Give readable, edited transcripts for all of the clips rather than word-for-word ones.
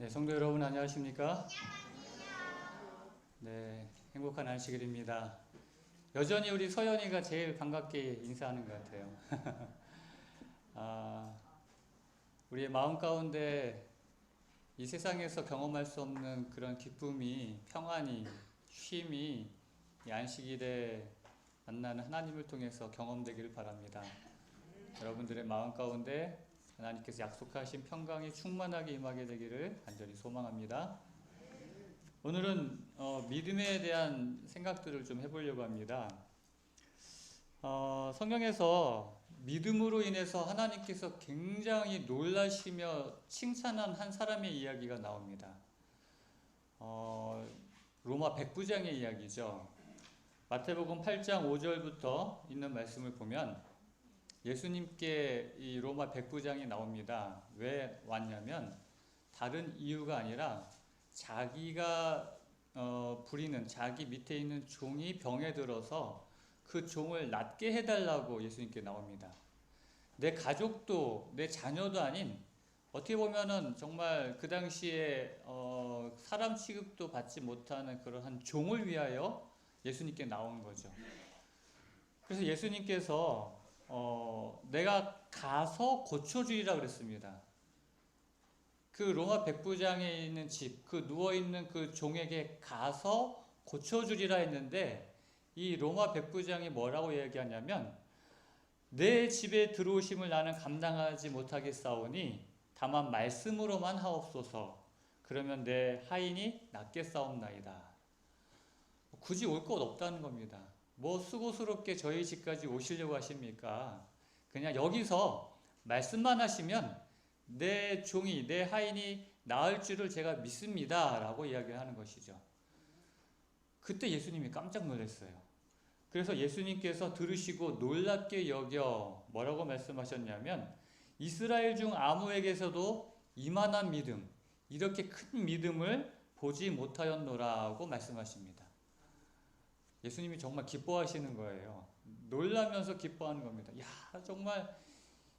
네, 성도 여러분 안녕하십니까? 네, 행복한 안식일입니다. 여전히 우리 서연이가 제일 반갑게 인사하는 것 같아요. 우리의 마음 가운데 이 세상에서 경험할 수 없는 그런 기쁨이, 평안이, 쉼이 이 안식일에 만나는 하나님을 통해서 경험되기를 바랍니다. 여러분들의 마음 가운데 하나님께서 약속하신 평강이 충만하게 임하게 되기를 간절히 소망합니다. 오늘은 믿음에 대한 생각들을 좀 해보려고 합니다. 성경에서 믿음으로 인해서 하나님께서 굉장히 놀라시며 칭찬한 한 사람의 이야기가 나옵니다. 로마 백부장의 이야기죠. 마태복음 8장 5절부터 있는 말씀을 보면 예수님께 이 로마 백부장이 나옵니다. 왜 왔냐면 다른 이유가 아니라 자기가 부리는 자기 밑에 있는 종이 병에 들어서 그 종을 낫게 해달라고 예수님께 나옵니다. 내 가족도 내 자녀도 아닌 어떻게 보면은 정말 그 당시에 사람 취급도 받지 못하는 그러한 종을 위하여 예수님께 나온 거죠. 그래서 예수님께서 내가 가서 고쳐주리라 그랬습니다. 그 로마 백부장에 있는 집, 그 누워있는 그 종에게 가서 고쳐주리라 했는데 이 로마 백부장이 뭐라고 얘기하냐면 내 집에 들어오심을 나는 감당하지 못하겠사오니 다만 말씀으로만 하옵소서. 그러면 내 하인이 낫겠사옵나이다. 굳이 올 것 없다는 겁니다. 뭐 수고스럽게 저희 집까지 오시려고 하십니까? 그냥 여기서 말씀만 하시면 내 종이, 내 하인이 나을 줄을 제가 믿습니다 라고 이야기를 하는 것이죠. 그때 예수님이 깜짝 놀랐어요. 그래서 예수님께서 들으시고 놀랍게 여겨 뭐라고 말씀하셨냐면 이스라엘 중 아무에게서도 이만한 믿음, 이렇게 큰 믿음을 보지 못하였노라고 말씀하십니다. 예수님이 정말 기뻐하시는 거예요. 놀라면서 기뻐하는 겁니다. 야, 정말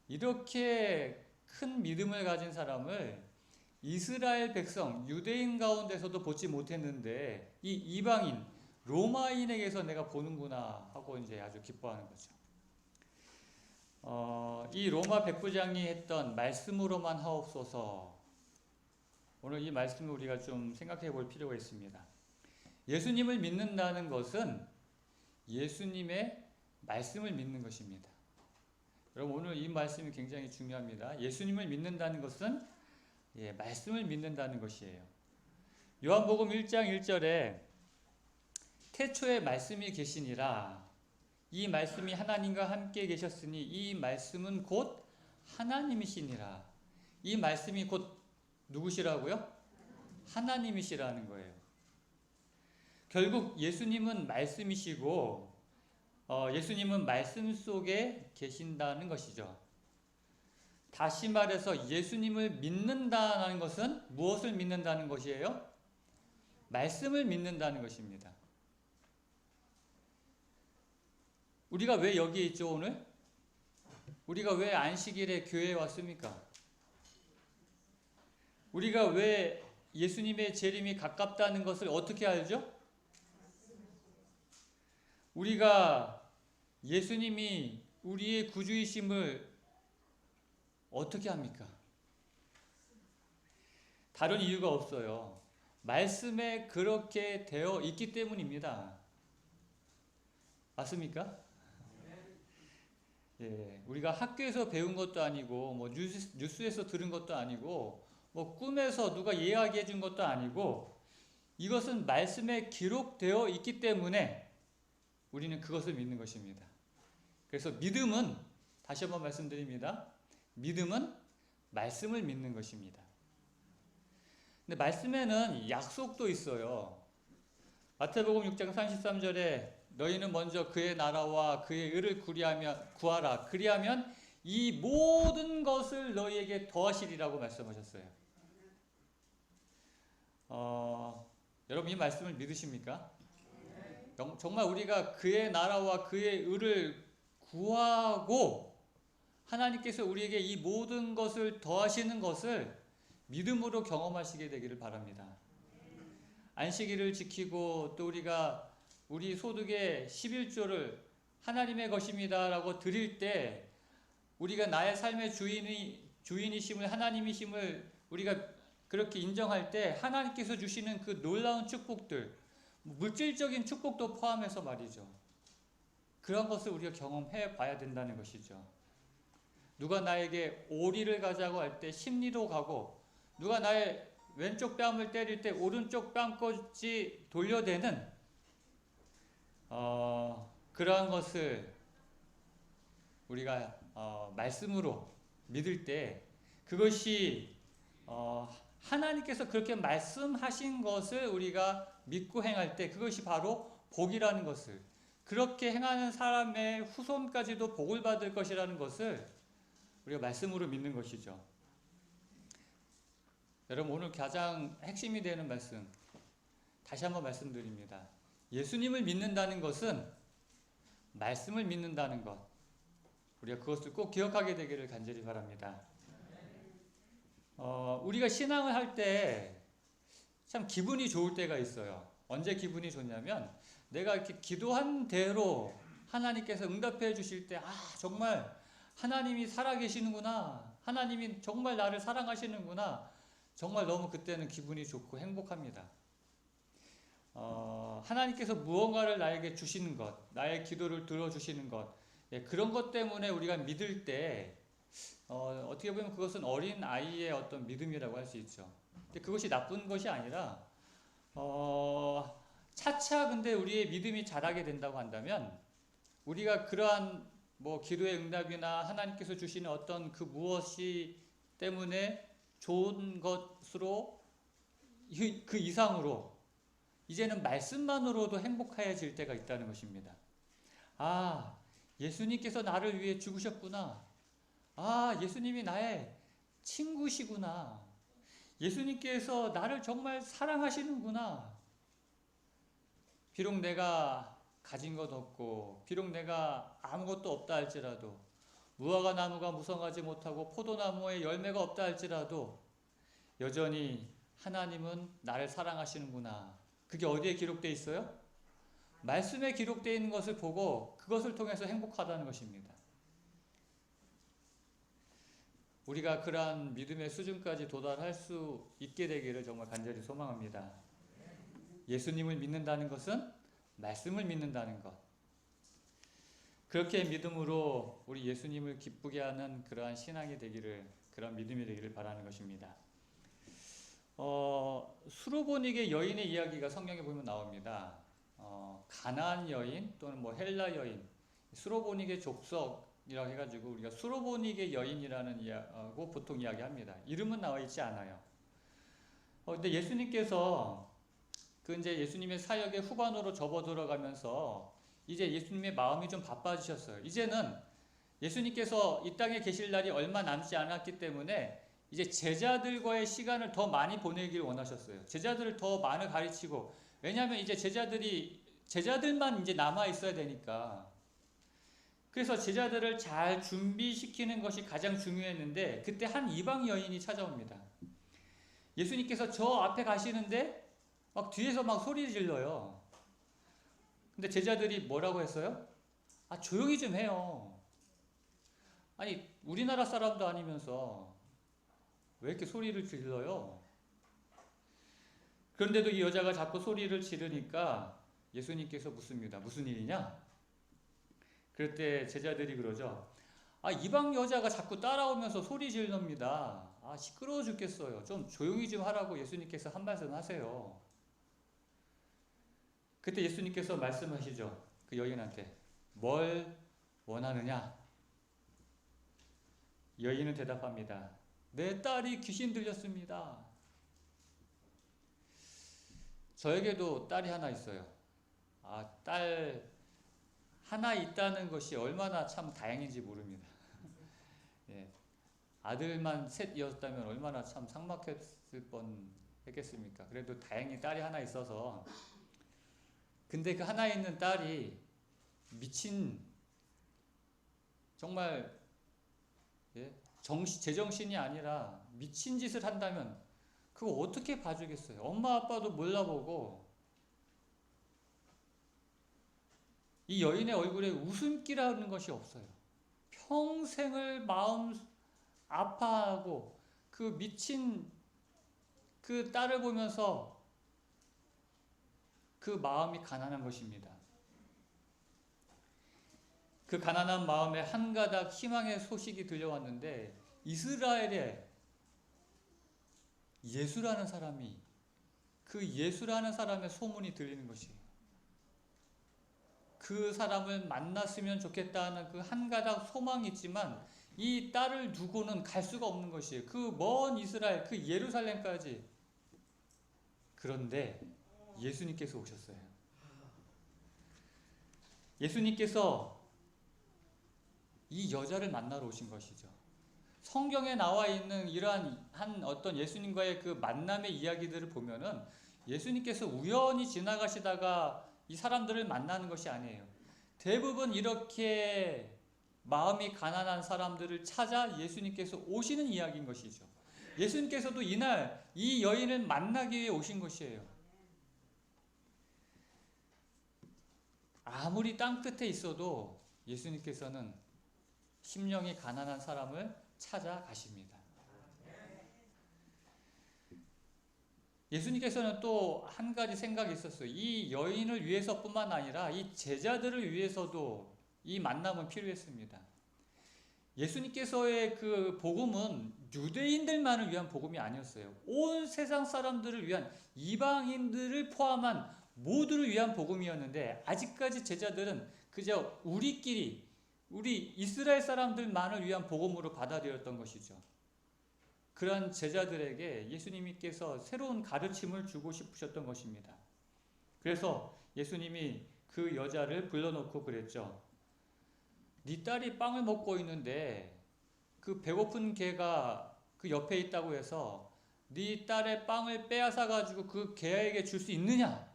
이렇게 큰 믿음을 가진 사람을 이스라엘 백성, 유대인 가운데서도 보지 못했는데 이 이방인, 로마인에게서 내가 보는구나 하고 이제 아주 기뻐하는 거죠. 이 로마 백부장이 했던 말씀으로만 하옵소서. 오늘 이 말씀을 우리가 좀 생각해 볼 필요가 있습니다. 예수님을 믿는다는 것은 예수님의 말씀을 믿는 것입니다. 여러분 오늘 이 말씀이 굉장히 중요합니다. 예수님을 믿는다는 것은 말씀을 믿는다는 것이에요. 요한복음 1장 1절에 태초에 말씀이 계시니라. 이 말씀이 하나님과 함께 계셨으니 이 말씀은 곧 하나님이시니라. 이 말씀이 곧 누구시라고요? 하나님이시라는 거예요. 결국 예수님은 말씀이시고 예수님은 말씀 속에 계신다는 것이죠. 다시 말해서 예수님을 믿는다는 것은 무엇을 믿는다는 것이에요? 말씀을 믿는다는 것입니다. 우리가 왜 여기에 있죠 오늘? 우리가 왜 안식일에 교회에 왔습니까? 우리가 왜 예수님의 재림이 가깝다는 것을 어떻게 알죠? 우리가 예수님이 우리의 구주이심을 어떻게 합니까? 다른 이유가 없어요. 말씀에 그렇게 되어 있기 때문입니다. 맞습니까? 우리가 학교에서 배운 것도 아니고 뭐 뉴스에서 들은 것도 아니고 뭐 꿈에서 누가 이야기해 준 것도 아니고 이것은 말씀에 기록되어 있기 때문에 우리는 그것을 믿는 것입니다. 그래서 믿음은 다시 한번 말씀드립니다. 믿음은 말씀을 믿는 것입니다. 근데 말씀에는 약속도 있어요. 마태복음 6장 33절에 너희는 먼저 그의 나라와 그의 의를 구하라. 그리하면 이 모든 것을 너희에게 더하시리라고 말씀하셨어요. 여러분 이 말씀을 믿으십니까? 정말 우리가 그의 나라와 그의 의를 구하고 하나님께서 우리에게 이 모든 것을 더하시는 것을 믿음으로 경험하시게 되기를 바랍니다. 안식일을 지키고 또 우리가 우리 소득의 11조를 하나님의 것입니다라고 드릴 때 우리가 나의 삶의 주인이심을 하나님이심을 우리가 그렇게 인정할 때 하나님께서 주시는 그 놀라운 축복들, 물질적인 축복도 포함해서 말이죠. 그런 것을 우리가 경험해 봐야 된다는 것이죠. 누가 나에게 오리를 가자고 할 때 심리로 가고, 누가 나의 왼쪽 뺨을 때릴 때 오른쪽 뺨까지 돌려대는 그러한 것을 우리가 말씀으로 믿을 때 그것이 하나님께서 그렇게 말씀하신 것을 우리가 믿고 행할 때 그것이 바로 복이라는 것을, 그렇게 행하는 사람의 후손까지도 복을 받을 것이라는 것을 우리가 말씀으로 믿는 것이죠. 여러분, 오늘 가장 핵심이 되는 말씀 다시 한번 말씀드립니다. 예수님을 믿는다는 것은 말씀을 믿는다는 것, 우리가 그것을 꼭 기억하게 되기를 간절히 바랍니다. 우리가 신앙을 할 때 참 기분이 좋을 때가 있어요. 언제 기분이 좋냐면 내가 이렇게 기도한 대로 하나님께서 응답해 주실 때, 정말 하나님이 살아계시는구나, 하나님이 정말 나를 사랑하시는구나, 정말 너무 그때는 기분이 좋고 행복합니다. 하나님께서 무언가를 나에게 주시는 것, 나의 기도를 들어주시는 것, 그런 것 때문에 우리가 믿을 때 어떻게 보면 그것은 어린 아이의 어떤 믿음이라고 할 수 있죠. 근데 그것이 나쁜 것이 아니라 차차 근데 우리의 믿음이 자라게 된다고 한다면 우리가 그러한 기도의 응답이나 하나님께서 주시는 어떤 그 무엇이 때문에 좋은 것으로 그 이상으로 이제는 말씀만으로도 행복해질 때가 있다는 것입니다. 예수님께서 나를 위해 죽으셨구나. 예수님이 나의 친구시구나. 예수님께서 나를 정말 사랑하시는구나. 비록 내가 가진 것 없고 비록 내가 아무것도 없다 할지라도, 무화과 나무가 무성하지 못하고 포도나무에 열매가 없다 할지라도 여전히 하나님은 나를 사랑하시는구나. 그게 어디에 기록되어 있어요? 말씀에 기록되어 있는 것을 보고 그것을 통해서 행복하다는 것입니다. 우리가 그러한 믿음의 수준까지 도달할 수 있게 되기를 정말 간절히 소망합니다. 예수님을 믿는다는 것은 말씀을 믿는다는 것. 그렇게 믿음으로 우리 예수님을 기쁘게 하는 그러한 신앙이 되기를, 그런 믿음이 되기를 바라는 것입니다. 수로보닉의 여인의 이야기가 성경에 보면 나옵니다. 가나안 여인 또는 헬라 여인, 수로보닉의 족속이라고 해가지고 우리가 수로보닉의 여인이라는 이야기고 보통 이야기합니다. 이름은 나와 있지 않아요. 근데 예수님께서 이제 예수님의 사역의 후반으로 접어들어가면서 이제 예수님의 마음이 좀 바빠지셨어요. 이제는 예수님께서 이 땅에 계실 날이 얼마 남지 않았기 때문에 이제 제자들과의 시간을 더 많이 보내길 원하셨어요. 제자들을 더 많이 가르치고, 왜냐하면 이제 제자들만 이제 남아 있어야 되니까. 그래서 제자들을 잘 준비시키는 것이 가장 중요했는데 그때 한 이방 여인이 찾아옵니다. 예수님께서 저 앞에 가시는데 막 뒤에서 막 소리 질러요. 근데 제자들이 뭐라고 했어요? 조용히 좀 해요. 아니, 우리나라 사람도 아니면서 왜 이렇게 소리를 질러요? 그런데도 이 여자가 자꾸 소리를 지르니까 예수님께서 묻습니다. 무슨 일이냐? 그럴 때 제자들이 그러죠. 이방 여자가 자꾸 따라오면서 소리 지릅니다. 시끄러워 죽겠어요. 좀 조용히 좀 하라고 예수님께서 한 말씀 하세요. 그때 예수님께서 말씀하시죠. 그 여인한테 뭘 원하느냐? 여인은 대답합니다. 내 딸이 귀신 들렸습니다. 저에게도 딸이 하나 있어요. 딸 하나 있다는 것이 얼마나 참 다행인지 모릅니다. 예, 아들만 셋이었다면 얼마나 참 삭막했을 뻔 했겠습니까? 그래도 다행히 딸이 하나 있어서. 근데 그 하나 있는 딸이 미친, 정말 제정신이 아니라 미친 짓을 한다면 그거 어떻게 봐주겠어요? 엄마 아빠도 몰라보고 이 여인의 얼굴에 웃음기라는 것이 없어요. 평생을 마음 아파하고 그 미친 그 딸을 보면서 그 마음이 가난한 것입니다. 그 가난한 마음에 한 가닥 희망의 소식이 들려왔는데 이스라엘에 예수라는 사람이 그 예수라는 사람의 소문이 들리는 것이에요. 그 사람을 만났으면 좋겠다는 그 한 가닥 소망이 있지만 이 딸을 두고는 갈 수가 없는 것이에요. 그 먼 이스라엘, 그 예루살렘까지. 그런데 예수님께서 오셨어요. 예수님께서 이 여자를 만나러 오신 것이죠. 성경에 나와 있는 이러한 한 어떤 예수님과의 그 만남의 이야기들을 보면은 예수님께서 우연히 지나가시다가 이 사람들을 만나는 것이 아니에요. 대부분 이렇게 마음이 가난한 사람들을 찾아 예수님께서 오시는 이야기인 것이죠. 예수님께서도 이날 이 여인을 만나기 위해 오신 것이에요. 아무리 땅끝에 있어도 예수님께서는 심령이 가난한 사람을 찾아가십니다. 예수님께서는 또 한 가지 생각이 있었어요. 이 여인을 위해서뿐만 아니라 이 제자들을 위해서도 이 만남은 필요했습니다. 예수님께서의 그 복음은 유대인들만을 위한 복음이 아니었어요. 온 세상 사람들을 위한, 이방인들을 포함한 모두를 위한 복음이었는데 아직까지 제자들은 그저 우리끼리, 우리 이스라엘 사람들만을 위한 복음으로 받아들였던 것이죠. 그러한 제자들에게 예수님께서 새로운 가르침을 주고 싶으셨던 것입니다. 그래서 예수님이 그 여자를 불러놓고 그랬죠. 네 딸이 빵을 먹고 있는데 그 배고픈 개가 그 옆에 있다고 해서 네 딸의 빵을 빼앗아 가지고 그 개에게 줄 수 있느냐?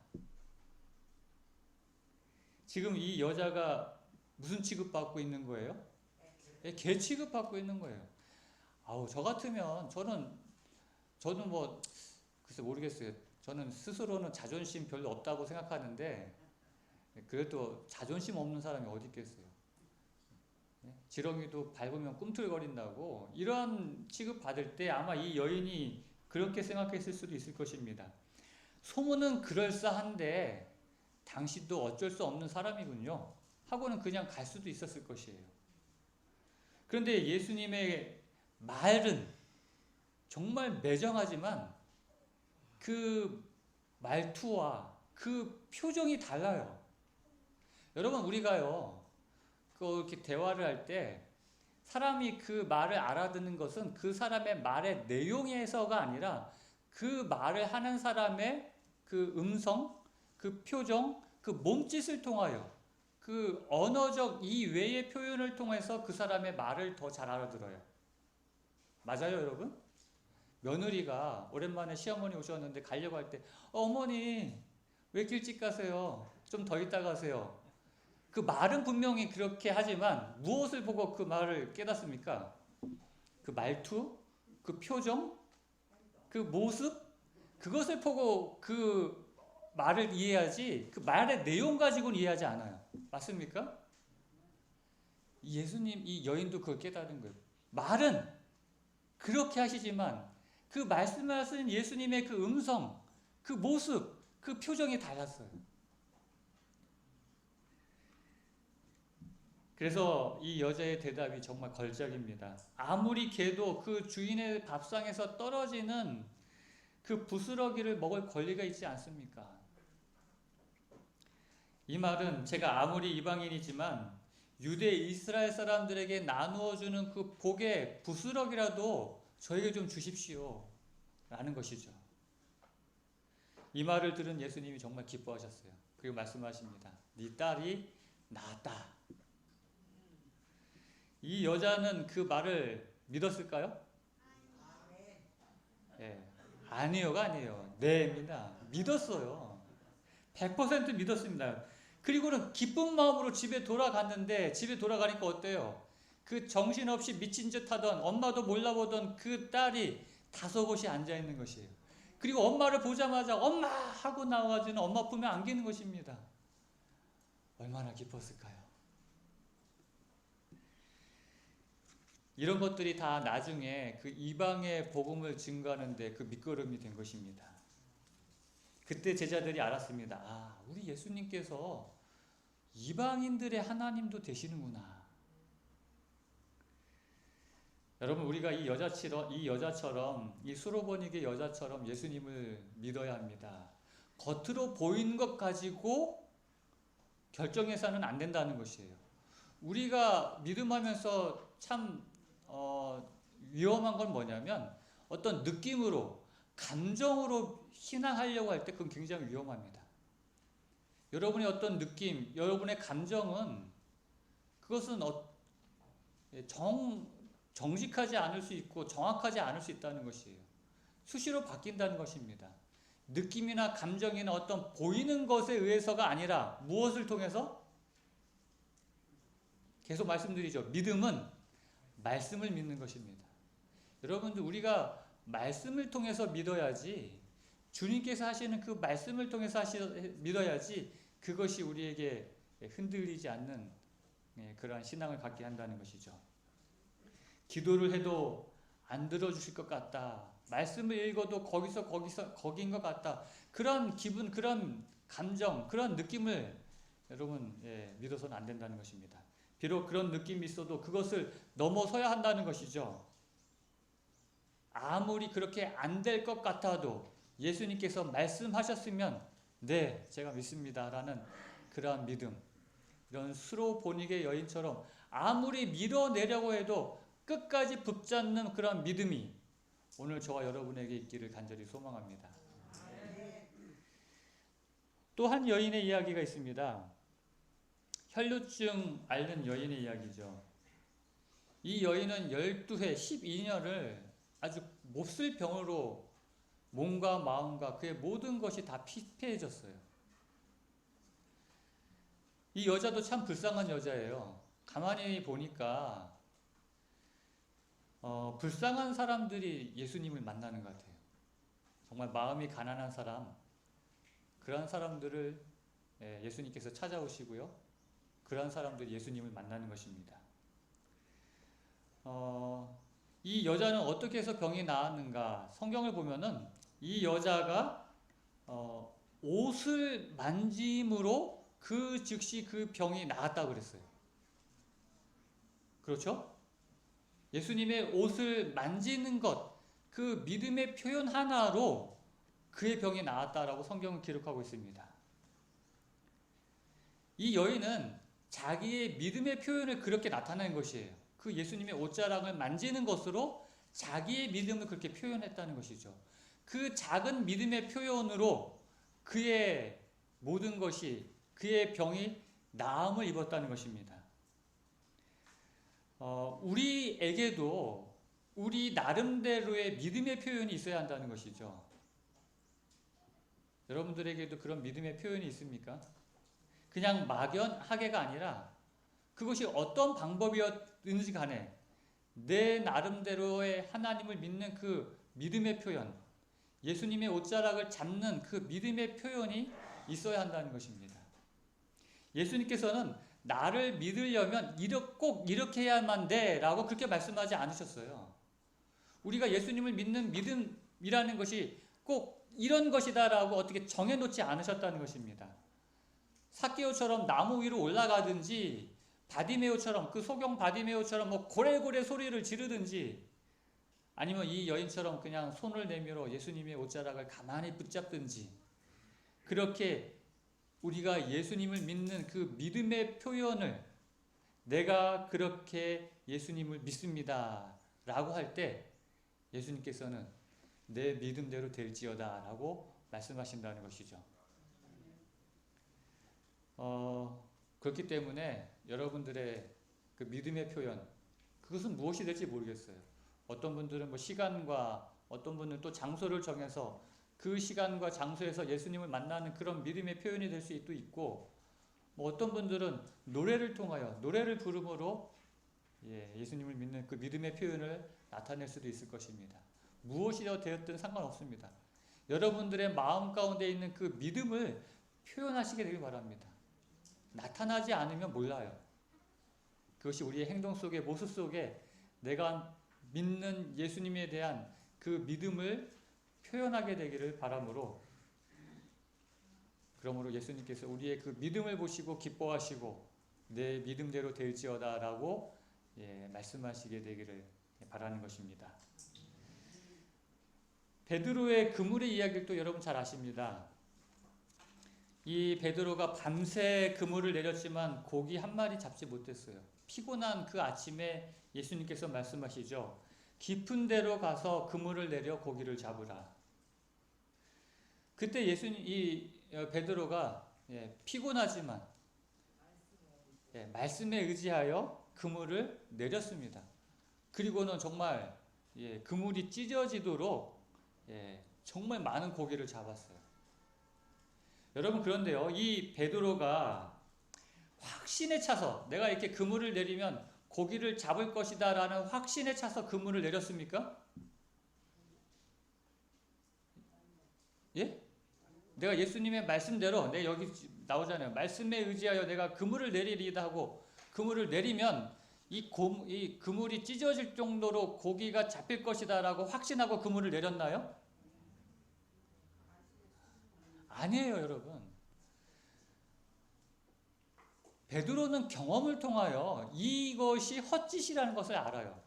지금 이 여자가 무슨 취급받고 있는 거예요? 개 취급받고 있는 거예요. 아우, 저 같으면 저는 뭐 글쎄 모르겠어요. 저는 스스로는 자존심 별로 없다고 생각하는데 그래도 자존심 없는 사람이 어디 있겠어요. 지렁이도 밟으면 꿈틀거린다고 이런 취급받을 때 아마 이 여인이 그렇게 생각했을 수도 있을 것입니다. 소문은 그럴싸한데 당신도 어쩔 수 없는 사람이군요 하고는 그냥 갈 수도 있었을 것이에요. 그런데 예수님의 말은 정말 매정하지만 그 말투와 그 표정이 달라요. 여러분, 우리가요 이렇게 대화를 할 때 사람이 그 말을 알아듣는 것은 그 사람의 말의 내용에서가 아니라 그 말을 하는 사람의 그 음성, 그 표정, 그 몸짓을 통하여 그 언어적 이외의 표현을 통해서 그 사람의 말을 더 잘 알아들어요. 맞아요, 여러분? 며느리가 오랜만에 시어머니 오셨는데 가려고 할 때 어머니 왜 일찍 가세요? 좀 더 있다 가세요. 그 말은 분명히 그렇게 하지만 무엇을 보고 그 말을 깨닫습니까? 그 말투, 그 표정, 그 모습, 그것을 보고 그 말을 이해하지 그 말의 내용 가지고는 이해하지 않아요. 맞습니까? 예수님, 이 여인도 그걸 깨달은 거예요. 말은 그렇게 하시지만 그 말씀하신 예수님의 그 음성, 그 모습, 그 표정이 달랐어요. 그래서 이 여자의 대답이 정말 걸작입니다. 아무리 개도 그 주인의 밥상에서 떨어지는 그 부스러기를 먹을 권리가 있지 않습니까? 이 말은 제가 아무리 이방인이지만 유대 이스라엘 사람들에게 나누어주는 그 복의 부스러기라도 저에게 좀 주십시오 라는 것이죠. 이 말을 들은 예수님이 정말 기뻐하셨어요. 그리고 말씀하십니다. 네 딸이 나았다. 이 여자는 그 말을 믿었을까요? 네. 아니요가 아니에요. 네입니다. 믿었어요. 100% 믿었습니다. 그리고는 기쁜 마음으로 집에 돌아갔는데 집에 돌아가니까 어때요? 그 정신없이 미친 듯 하던 엄마도 몰라보던 그 딸이 다섯곳이 앉아 있는 것이에요. 그리고 엄마를 보자마자 엄마 하고 나와가지고 엄마 품에 안기는 것입니다. 얼마나 기뻤을까요? 이런 것들이 다 나중에 그 이방의 복음을 증거하는데 그 밑거름이 된 것입니다. 그때 제자들이 알았습니다. 아, 우리 예수님께서 이방인들의 하나님도 되시는구나. 여러분, 우리가 이 여자처럼 이 수로보니게 여자처럼 예수님을 믿어야 합니다. 겉으로 보이는 것 가지고 결정해서는 안 된다는 것이에요. 우리가 믿음하면서 참 위험한 건 뭐냐면 어떤 느낌으로, 감정으로 신앙하려고 할 때 그건 굉장히 위험합니다. 여러분의 어떤 느낌, 여러분의 감정은 그것은 정직하지 않을 수 있고 정확하지 않을 수 있다는 것이에요. 수시로 바뀐다는 것입니다. 느낌이나 감정이나 어떤 보이는 것에 의해서가 아니라 무엇을 통해서? 계속 말씀드리죠. 믿음은 말씀을 믿는 것입니다. 여러분들, 우리가 말씀을 통해서 믿어야지, 주님께서 하시는 그 말씀을 통해서 믿어야지 그것이 우리에게 흔들리지 않는 그러한 신앙을 갖게 한다는 것이죠. 기도를 해도 안 들어주실 것 같다. 말씀을 읽어도 거기인 것 같다. 그런 기분, 그런 감정, 그런 느낌을 여러분 믿어서는 안 된다는 것입니다. 비록 그런 느낌이 있어도 그것을 넘어서야 한다는 것이죠. 아무리 그렇게 안 될 것 같아도 예수님께서 말씀하셨으면 네, 제가 믿습니다 라는 그러한 믿음, 이런 수로보니게 여인처럼 아무리 밀어내려고 해도 끝까지 붙잡는 그런 믿음이 오늘 저와 여러분에게 있기를 간절히 소망합니다. 또 한 여인의 이야기가 있습니다. 혈루증 앓는 여인의 이야기죠. 이 여인은 12해 12년을 아주 몹쓸 병으로 몸과 마음과 그의 모든 것이 다 피폐해졌어요. 이 여자도 참 불쌍한 여자예요. 가만히 보니까 불쌍한 사람들이 예수님을 만나는 것 같아요. 정말 마음이 가난한 사람, 그런 사람들을 예수님께서 찾아오시고요. 그런 사람들이 예수님을 만나는 것입니다. 이 여자는 어떻게 해서 병이 나았는가? 성경을 보면은 이 여자가 옷을 만짐으로 그 즉시 그 병이 나았다고 그랬어요. 그렇죠? 예수님의 옷을 만지는 것, 그 믿음의 표현 하나로 그의 병이 나았다라고 성경은 기록하고 있습니다. 이 여인은 자기의 믿음의 표현을 그렇게 나타낸 것이에요. 그 예수님의 옷자락을 만지는 것으로 자기의 믿음을 그렇게 표현했다는 것이죠. 그 작은 믿음의 표현으로 그의 모든 것이, 그의 병이 나음을 입었다는 것입니다. 우리에게도 우리 나름대로의 믿음의 표현이 있어야 한다는 것이죠. 여러분들에게도 그런 믿음의 표현이 있습니까? 그냥 막연하게가 아니라 그것이 어떤 방법이었는지 간에 내 나름대로의 하나님을 믿는 그 믿음의 표현, 예수님의 옷자락을 잡는 그 믿음의 표현이 있어야 한다는 것입니다. 예수님께서는 나를 믿으려면 꼭 이렇게 해야만 돼 라고 그렇게 말씀하지 않으셨어요. 우리가 예수님을 믿는 믿음이라는 것이 꼭 이런 것이다 라고 어떻게 정해놓지 않으셨다는 것입니다. 삭개오처럼 나무 위로 올라가든지 바디메오처럼, 그 소경 바디메오처럼 뭐 고래고래 소리를 지르든지, 아니면 이 여인처럼 그냥 손을 내밀어 예수님의 옷자락을 가만히 붙잡든지, 그렇게 우리가 예수님을 믿는 그 믿음의 표현을 내가 그렇게 예수님을 믿습니다 라고 할 때 예수님께서는 내 믿음대로 될지어다 라고 말씀하신다는 것이죠. 그렇기 때문에 여러분들의 그 믿음의 표현, 그것은 무엇이 될지 모르겠어요. 어떤 분들은 뭐 시간과, 어떤 분은 또 장소를 정해서 그 시간과 장소에서 예수님을 만나는 그런 믿음의 표현이 될 수도 있고, 뭐 어떤 분들은 노래를 통하여, 노래를 부름으로 예수님을 믿는 그 믿음의 표현을 나타낼 수도 있을 것입니다. 무엇이 되었든 상관없습니다. 여러분들의 마음 가운데 있는 그 믿음을 표현하시게 되길 바랍니다. 나타나지 않으면 몰라요. 그것이 우리의 행동 속에, 모습 속에 내가 믿는 예수님에 대한 그 믿음을 표현하게 되기를 바라므로, 그러므로 예수님께서 우리의 그 믿음을 보시고 기뻐하시고 내 믿음대로 될지어다 라고 말씀하시게 되기를 바라는 것입니다. 베드로의 그물의 이야기를 또 여러분 잘 아십니다. 이 베드로가 밤새 그물을 내렸지만 고기 한 마리 잡지 못했어요. 피곤한 그 아침에 예수님께서 말씀하시죠. 깊은 데로 가서 그물을 내려 고기를 잡으라. 그때 베드로가 피곤하지만 말씀에 의지하여 그물을 내렸습니다. 그리고는 정말 그물이 찢어지도록 정말 많은 고기를 잡았어요. 여러분, 그런데요, 이 베드로가 확신에 차서 내가 이렇게 그물을 내리면 고기를 잡을 것이다 라는 확신에 차서 그물을 내렸습니까? 예? 내가 예수님의 말씀대로, 여기 나오잖아요. 말씀에 의지하여 내가 그물을 내리리다 하고 그물을 내리면 이 그물이 찢어질 정도로 고기가 잡힐 것이다 라고 확신하고 그물을 내렸나요? 아니에요, 여러분. 베드로는 경험을 통하여 이것이 헛짓이라는 것을 알아요.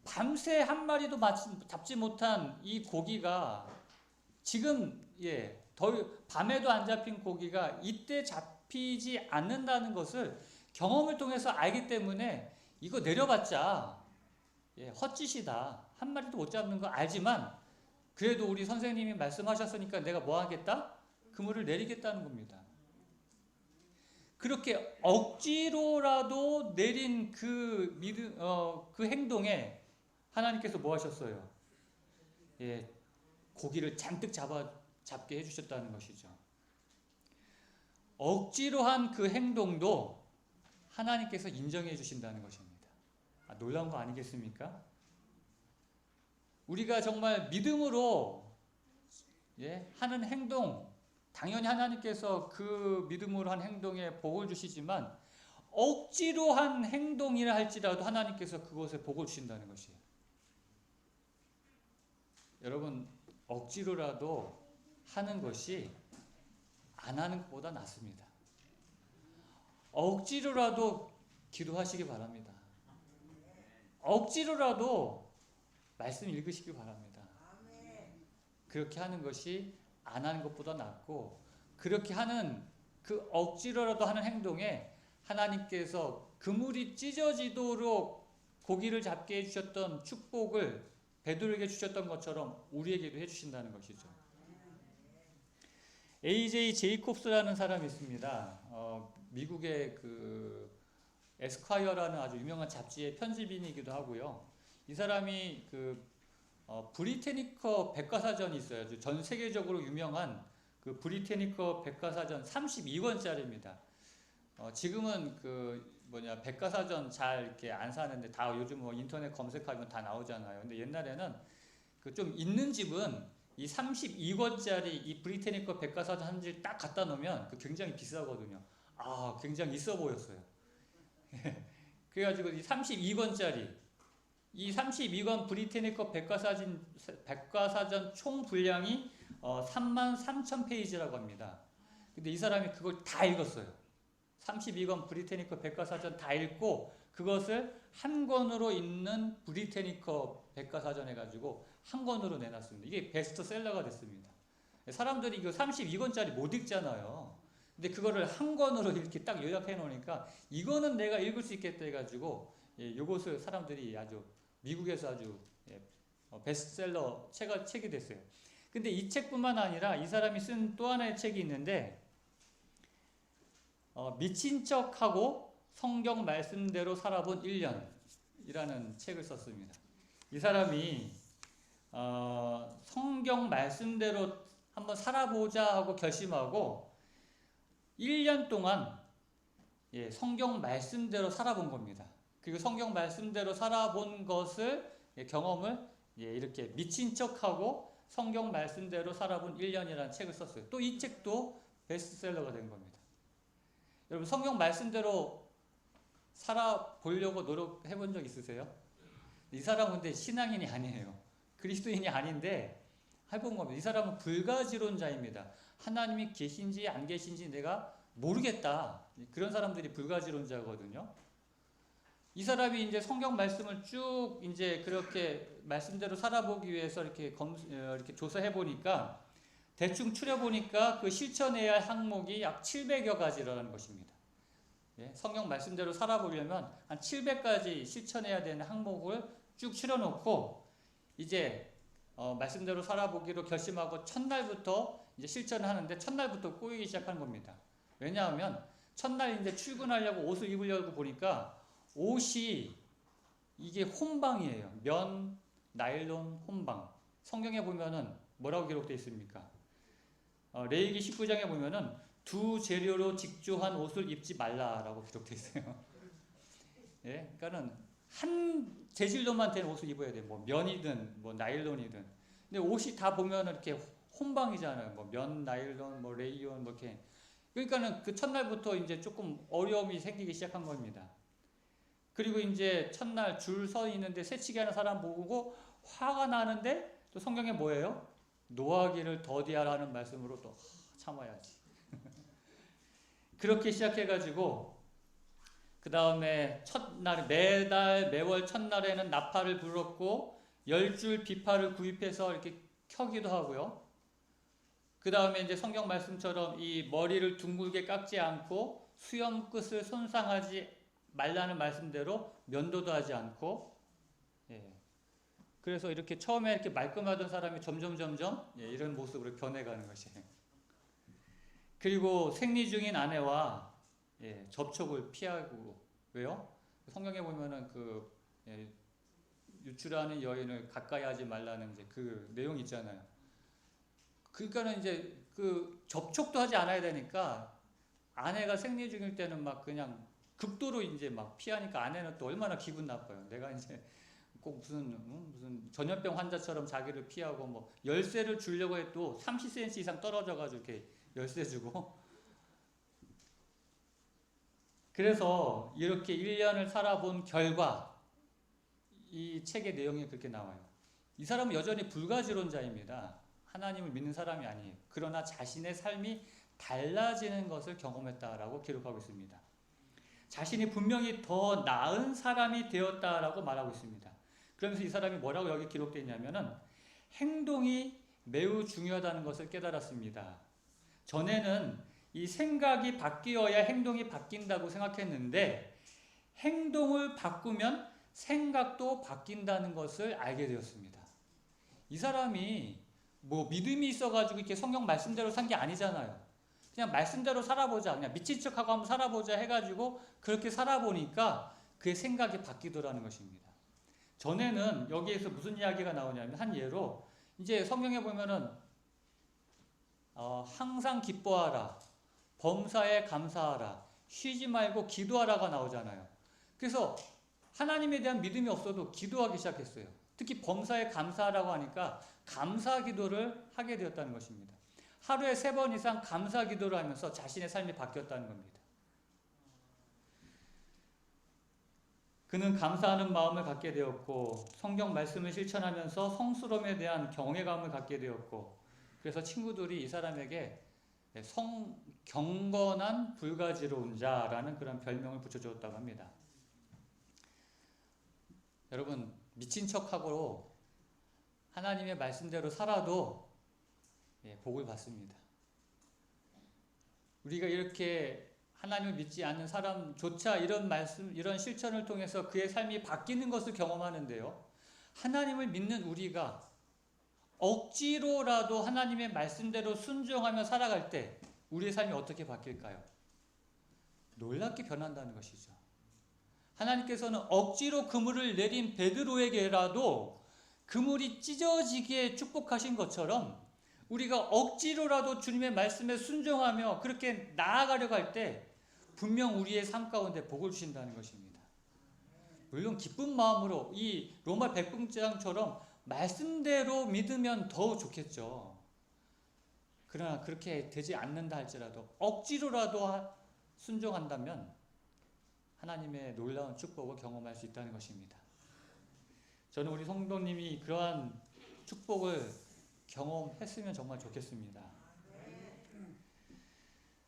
밤새 한 마리도 잡지 못한 이 고기가 지금 밤에도 안 잡힌 고기가 이때 잡히지 않는다는 것을 경험을 통해서 알기 때문에 이거 내려봤자 헛짓이다. 한 마리도 못 잡는 거 알지만 그래도 우리 선생님이 말씀하셨으니까 내가 뭐 하겠다? 그물을 내리겠다는 겁니다. 그렇게 억지로라도 내린 그 행동에 하나님께서 뭐 하셨어요? 고기를 잔뜩 잡게 해주셨다는 것이죠. 억지로 한 그 행동도 하나님께서 인정해 주신다는 것입니다. 놀라운 거 아니겠습니까? 우리가 정말 믿음으로 하는 행동, 당연히 하나님께서 그 믿음으로 한 행동에 복을 주시지만 억지로 한 행동이라 할지라도 하나님께서 그것에 복을 주신다는 것이에요. 여러분, 억지로라도 하는 것이 안 하는 것보다 낫습니다. 억지로라도 기도하시기 바랍니다. 억지로라도 말씀 읽으시기 바랍니다. 그렇게 하는 것이 안 하는 것보다 낫고, 그렇게 하는 그 억지로라도 하는 행동에 하나님께서 그물이 찢어지도록 고기를 잡게 해주셨던 축복을 베드로에게 주셨던 것처럼 우리에게도 해주신다는 것이죠. A.J. 제이콥스라는 사람이 있습니다. 미국의 그 에스콰이어라는 아주 유명한 잡지의 편집인이기도 하고요. 이 사람이 브리테니커 백과사전이 있어요. 전 세계적으로 유명한 그 브리테니커 백과사전 32권짜리입니다. 지금은 백과사전 잘 이렇게 안 사는데 다 요즘 인터넷 검색하면 다 나오잖아요. 근데 옛날에는 좀 있는 집은 이 32권짜리 이 브리테니커 백과사전 한 질 딱 갖다 놓으면 굉장히 비싸거든요. 굉장히 있어 보였어요. 그래가지고 이 32권짜리 이 32권 브리테니커 백과사전 총 분량이 33,000페이지라고 합니다. 근데 이 사람이 그걸 다 읽었어요. 32권 브리테니커 백과사전 다 읽고 그것을 한 권으로 있는 브리테니커 백과사전 해가지고 한 권으로 내놨습니다. 이게 베스트셀러가 됐습니다. 사람들이 이거 32권짜리 못 읽잖아요. 근데 그거를 한 권으로 이렇게 딱 요약해 놓으니까 이거는 내가 읽을 수 있겠다 해가지고 이것을 사람들이 미국에서 아주 베스트셀러 책이 됐어요. 근데 이 책뿐만 아니라 이 사람이 쓴 또 하나의 책이 있는데 미친 척하고 성경 말씀대로 살아본 1년이라는 책을 썼습니다. 이 사람이 성경 말씀대로 한번 살아보자 하고 결심하고 1년 동안 성경 말씀대로 살아본 겁니다. 그리고 성경 말씀대로 살아본 것을 경험을 이렇게 미친 척하고 성경 말씀대로 살아본 1년이라는 책을 썼어요. 또 이 책도 베스트셀러가 된 겁니다. 여러분 성경 말씀대로 살아보려고 노력해 본 적 있으세요? 이 사람은 근데 신앙인이 아니에요. 그리스도인이 아닌데 해본 겁니다. 이 사람은 불가지론자입니다. 하나님이 계신지 안 계신지 내가 모르겠다. 그런 사람들이 불가지론자거든요. 이 사람이 이제 성경 말씀을 쭉 이제 그렇게 말씀대로 살아보기 위해서 이렇게 조사해 보니까 대충 추려 보니까 그 실천해야 할 항목이 약 700여 가지라는 것입니다. 성경 말씀대로 살아보려면 한 700가지 실천해야 되는 항목을 쭉 추려놓고 이제 말씀대로 살아보기로 결심하고 첫날부터 이제 실천을 하는데 첫날부터 꼬이기 시작한 겁니다. 왜냐하면 첫날 이제 출근하려고 옷을 입으려고 보니까 옷이 이게 혼방이에요. 면, 나일론, 혼방. 성경에 보면은 뭐라고 기록되어 있습니까? 레위기 19장에 보면은 두 재료로 직조한 옷을 입지 말라라고 기록되어 있어요. 예, 그러니까는 한 재질로만 된 옷을 입어야 돼. 뭐 면이든 뭐 나일론이든. 근데 옷이 다 보면은 이렇게 혼방이잖아요. 뭐 면, 나일론, 뭐 레이온 뭐 이렇게. 그러니까는 그 첫날부터 이제 조금 어려움이 생기기 시작한 겁니다. 그리고 이제 첫날 줄 서 있는데 새치기 하는 사람 보고 화가 나는데 또 성경에 뭐예요? 노하기를 더디하라는 말씀으로 또 참아야지. 그렇게 시작해가지고 그 다음에 첫날 매월 첫날에는 나팔을 불었고 10줄 비파를 구입해서 이렇게 켜기도 하고요. 그 다음에 이제 성경 말씀처럼 이 머리를 둥글게 깎지 않고 수염 끝을 손상하지 말라는 말씀대로 면도도 하지 않고, 그래서 이렇게 처음에 이렇게 말끔하던 사람이 점점 이런 모습으로 변해가는 것이에요. 그리고 생리 중인 아내와 접촉을 피하고, 왜요? 성경에 보면은 유출하는 여인을 가까이 하지 말라는 이제 그 내용이 있잖아요. 그러니까는 이제 그 접촉도 하지 않아야 되니까 아내가 생리 중일 때는 막 그냥 극도로 이제 막 피하니까 아내는 또 얼마나 기분 나빠요. 내가 이제 꼭 무슨 전염병 환자처럼 자기를 피하고 뭐 열쇠를 주려고 해도 30cm 이상 떨어져가지고 이렇게 열쇠 주고. 그래서 이렇게 1년을 살아본 결과 이 책의 내용이 그렇게 나와요. 이 사람은 여전히 불가지론자입니다. 하나님을 믿는 사람이 아니에요. 그러나 자신의 삶이 달라지는 것을 경험했다라고 기록하고 있습니다. 자신이 분명히 더 나은 사람이 되었다라고 말하고 있습니다. 그러면서 이 사람이 뭐라고 여기 기록되어 있냐면은 행동이 매우 중요하다는 것을 깨달았습니다. 전에는 이 생각이 바뀌어야 행동이 바뀐다고 생각했는데 행동을 바꾸면 생각도 바뀐다는 것을 알게 되었습니다. 이 사람이 뭐 믿음이 있어가지고 이렇게 성경 말씀대로 산 게 아니잖아요. 그냥 말씀대로 살아보자, 그냥 미친 척하고 한번 살아보자 해가지고 그렇게 살아보니까 그의 생각이 바뀌더라는 것입니다. 전에는 여기에서 무슨 이야기가 나오냐면 한 예로 이제 성경에 보면은 항상 기뻐하라, 범사에 감사하라, 쉬지 말고 기도하라가 나오잖아요. 그래서 하나님에 대한 믿음이 없어도 기도하기 시작했어요. 특히 범사에 감사하라고 하니까 감사 기도를 하게 되었다는 것입니다. 하루에 3번 이상 감사 기도를 하면서 자신의 삶이 바뀌었다는 겁니다. 그는 감사하는 마음을 갖게 되었고 성경 말씀을 실천하면서 성스러움에 대한 경외감을 갖게 되었고, 그래서 친구들이 이 사람에게 경건한 불가지로운 자라는 그런 별명을 붙여주었다고 합니다. 여러분, 미친 척하고 하나님의 말씀대로 살아도 복을 받습니다. 우리가 이렇게 하나님을 믿지 않는 사람조차 이런 말씀, 이런 실천을 통해서 그의 삶이 바뀌는 것을 경험하는데요. 하나님을 믿는 우리가 억지로라도 하나님의 말씀대로 순종하며 살아갈 때 우리의 삶이 어떻게 바뀔까요? 놀랍게 변한다는 것이죠. 하나님께서는 억지로 그물을 내린 베드로에게라도 그물이 찢어지게 축복하신 것처럼 우리가 억지로라도 주님의 말씀에 순종하며 그렇게 나아가려고 할 때 분명 우리의 삶 가운데 복을 주신다는 것입니다. 물론 기쁜 마음으로 이 로마 백부장처럼 말씀대로 믿으면 더 좋겠죠. 그러나 그렇게 되지 않는다 할지라도 억지로라도 순종한다면 하나님의 놀라운 축복을 경험할 수 있다는 것입니다. 저는 우리 성도님이 그러한 축복을 경험했으면 정말 좋겠습니다.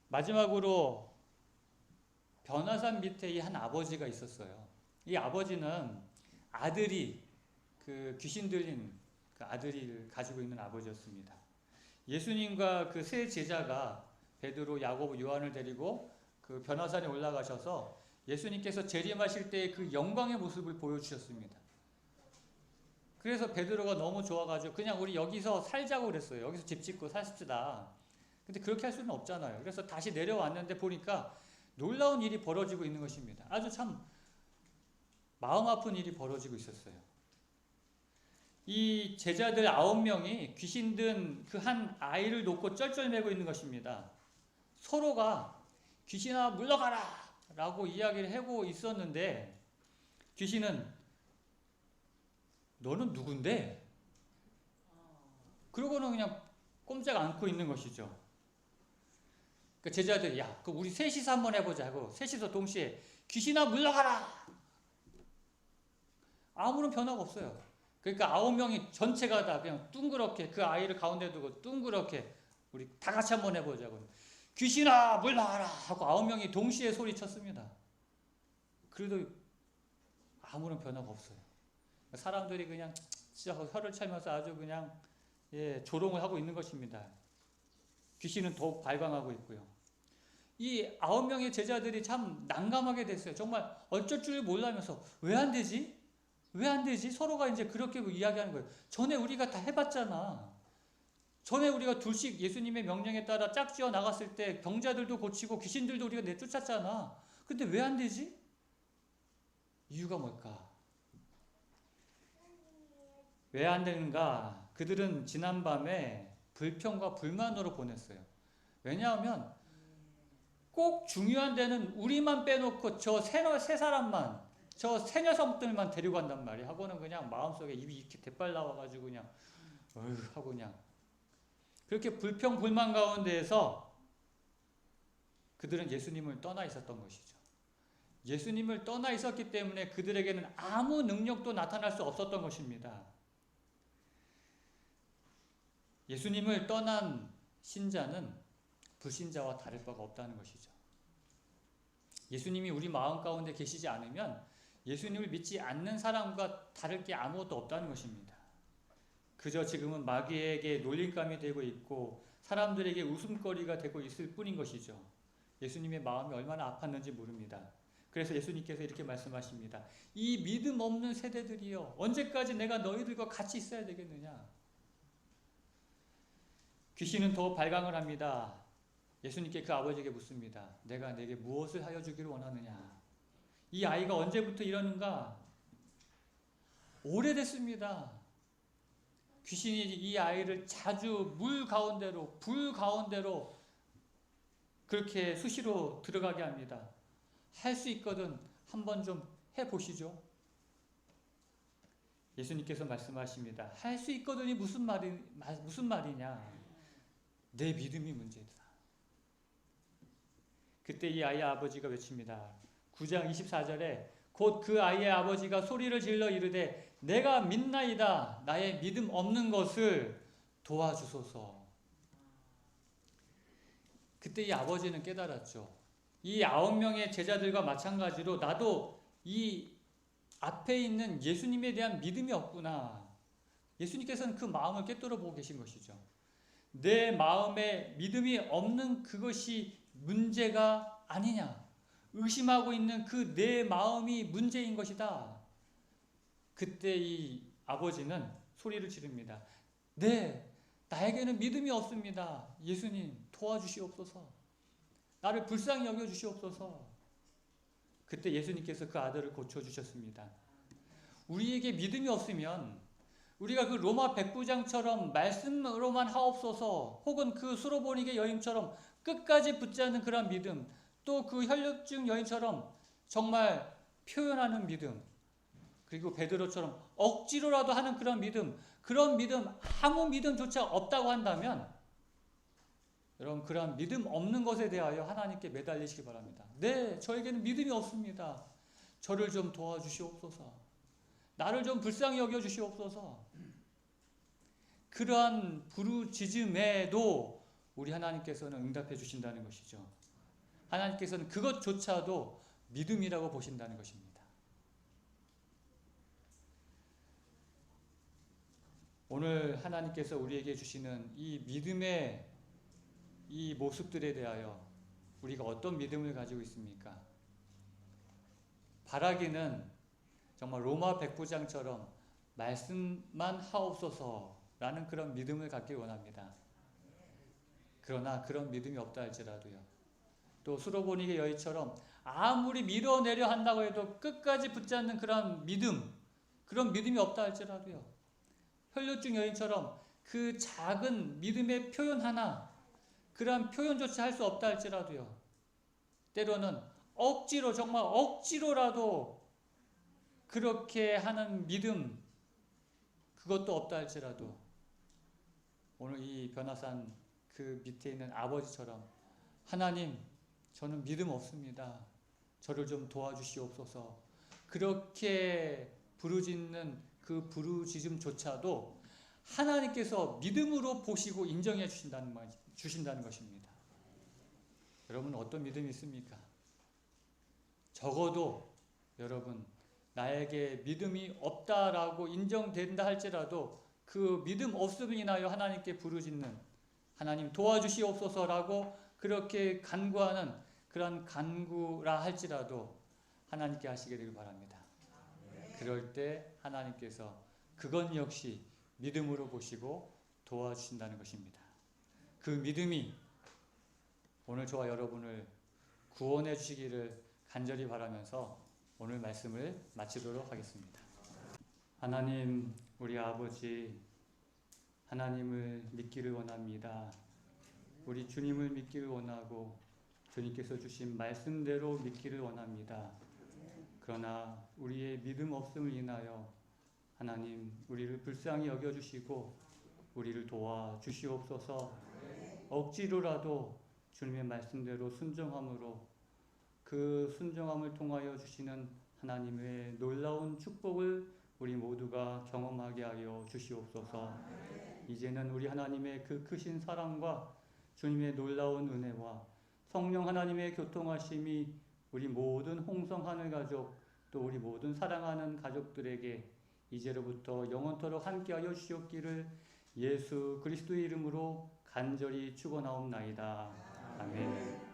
마지막으로 변화산 밑에 이 한 아버지가 있었어요. 이 아버지는 아들이 그 귀신 들린 그 아들을 가지고 있는 아버지였습니다. 예수님과 그 세 제자가 베드로, 야고보, 요한을 데리고 그 변화산에 올라가셔서 예수님께서 재림하실 때의 그 영광의 모습을 보여주셨습니다. 그래서 베드로가 너무 좋아가지고 그냥 우리 여기서 살자고 그랬어요. 여기서 집 짓고 사십시다. 근데 그렇게 할 수는 없잖아요. 그래서 다시 내려왔는데 보니까 놀라운 일이 벌어지고 있는 것입니다. 아주 참 마음 아픈 일이 벌어지고 있었어요. 이 제자들 9명이 귀신 든 그 한 아이를 놓고 쩔쩔매고 있는 것입니다. 서로가 귀신아 물러가라 라고 이야기를 하고 있었는데 귀신은 너는 누군데? 그러고는 그냥 꼼짝 않고 있는 것이죠. 그 제자들이 야, 그 우리 셋이서 한번 해보자고 셋이서 동시에 귀신아 물러가라. 아무런 변화가 없어요. 그러니까 9명이 전체가 다 그냥 둥그렇게 그 아이를 가운데 두고 둥그렇게 우리 다 같이 한번 해보자고 귀신아 물러가라 하고 9명이 동시에 소리쳤습니다. 그래도 아무런 변화가 없어요. 사람들이 그냥 진짜 혀를 차면서 아주 그냥 조롱을 하고 있는 것입니다. 귀신은 더욱 발광하고 있고요. 이 9명의 제자들이 참 난감하게 됐어요. 정말 어쩔 줄 몰라면서 왜 안 되지? 왜 안 되지? 서로가 이제 그렇게 이야기하는 거예요. 전에 우리가 다 해봤잖아. 전에 우리가 둘씩 예수님의 명령에 따라 짝지어 나갔을 때 병자들도 고치고 귀신들도 우리가 내쫓았잖아. 근데 왜 안 되지? 이유가 뭘까? 왜 안 되는가? 그들은 지난밤에 불평과 불만으로 보냈어요. 왜냐하면 꼭 중요한 데는 우리만 빼놓고 저 세 사람만, 저 세 녀석들만 데리고 간단 말이야. 하고는 그냥 마음속에 입이 이렇게 대빨 나와가지고 그냥 어휴 하고 그냥 그렇게 불평 불만 가운데에서 그들은 예수님을 떠나 있었던 것이죠. 예수님을 떠나 있었기 때문에 그들에게는 아무 능력도 나타날 수 없었던 것입니다. 예수님을 떠난 신자는 불신자와 다를 바가 없다는 것이죠. 예수님이 우리 마음 가운데 계시지 않으면 예수님을 믿지 않는 사람과 다를 게 아무것도 없다는 것입니다. 그저 지금은 마귀에게 놀림감이 되고 있고 사람들에게 웃음거리가 되고 있을 뿐인 것이죠. 예수님의 마음이 얼마나 아팠는지 모릅니다. 그래서 예수님께서 이렇게 말씀하십니다. 이 믿음 없는 세대들이여 언제까지 내가 너희들과 같이 있어야 되겠느냐. 귀신은 더 발광을 합니다. 예수님께 그 아버지에게 묻습니다. 내가 내게 무엇을 하여 주기를 원하느냐. 이 아이가 언제부터 이러는가? 오래됐습니다. 귀신이 이 아이를 자주 물 가운데로 불 가운데로 그렇게 수시로 들어가게 합니다. 할 수 있거든 한번 좀 해보시죠. 예수님께서 말씀하십니다. 할 수 있거든이 무슨 말이냐. 내 믿음이 문제다. 그때 이 아이의 아버지가 외칩니다. 9장 24절에 곧 그 아이의 아버지가 소리를 질러 이르되 내가 믿나이다. 나의 믿음 없는 것을 도와주소서. 그때 이 아버지는 깨달았죠. 이 9명의 제자들과 마찬가지로 나도 이 앞에 있는 예수님에 대한 믿음이 없구나. 예수님께서는 그 마음을 꿰뚫어 보고 계신 것이죠. 내 마음에 믿음이 없는 그것이 문제가 아니냐. 의심하고 있는 그 내 마음이 문제인 것이다. 그때 이 아버지는 소리를 지릅니다. 네, 나에게는 믿음이 없습니다. 예수님 도와주시옵소서. 나를 불쌍히 여겨주시옵소서. 그때 예수님께서 그 아들을 고쳐주셨습니다. 우리에게 믿음이 없으면 우리가 그 로마 백부장처럼 말씀으로만 하옵소서 혹은 그 수로보니게 여인처럼 끝까지 붙잡는 그런 믿음 또 그 혈류증 여인처럼 정말 표현하는 믿음 그리고 베드로처럼 억지로라도 하는 그런 믿음, 아무 믿음조차 없다고 한다면 여러분 그러한 믿음 없는 것에 대하여 하나님께 매달리시기 바랍니다. 네, 저에게는 믿음이 없습니다. 저를 좀 도와주시옵소서. 나를 좀 불쌍히 여겨주시옵소서. 그러한 부르짖음에도 우리 하나님께서는 응답해 주신다는 것이죠. 하나님께서는 그것조차도 믿음이라고 보신다는 것입니다. 오늘 하나님께서 우리에게 주시는 이 믿음의 이 모습들에 대하여 우리가 어떤 믿음을 가지고 있습니까? 바라기는 정말 로마 백부장처럼 말씀만 하옵소서라는 그런 믿음을 갖길 원합니다. 그러나 그런 믿음이 없다 할지라도요. 또 수로보니게 여인처럼 아무리 밀어내려 한다고 해도 끝까지 붙잡는 그런 믿음이 없다 할지라도요. 혈류증 여인처럼 그 작은 믿음의 표현 하나, 그러한 표현조차 할 수 없다 할지라도요. 때로는 억지로, 정말 억지로라도 그렇게 하는 믿음, 그것도 없다 할지라도 오늘 이 변화산 그 밑에 있는 아버지처럼 하나님, 저는 믿음 없습니다. 저를 좀 도와주시옵소서. 그렇게 부르짖는 그 부르짖음조차도 하나님께서 믿음으로 보시고 인정해 주신다는 것입니다. 여러분 어떤 믿음이 있습니까? 적어도 여러분 나에게 믿음이 없다라고 인정된다 할지라도 그 믿음 없음을 인하여 하나님께 부르짖는 하나님 도와주시옵소서라고 그렇게 간구하는 그런 간구라 할지라도 하나님께 하시게 되길 바랍니다. 그럴 때 하나님께서 그건 역시 믿음으로 보시고 도와주신다는 것입니다. 그 믿음이 오늘 저와 여러분을 구원해 주시기를 간절히 바라면서 오늘 말씀을 마치도록 하겠습니다. 하나님, 우리 아버지, 하나님을 믿기를 원합니다. 우리 주님을 믿기를 원하고 주님께서 주신 말씀대로 믿기를 원합니다. 그러나 우리의 믿음 없음을 인하여 하나님 우리를 불쌍히 여겨주시고 우리를 도와주시옵소서. 억지로라도 주님의 말씀대로 순종함으로 그 순종함을 통하여 주시는 하나님의 놀라운 축복을 우리 모두가 경험하게 하여 주시옵소서. 이제는 우리 하나님의 그 크신 사랑과 주님의 놀라운 은혜와 성령 하나님의 교통하심이 우리 모든 홍성하늘 가족 또 우리 모든 사랑하는 가족들에게 이제로부터 영원토록 함께하여 주시옵기를 예수 그리스도의 이름으로 간절히 축원하옵나이다. 아멘.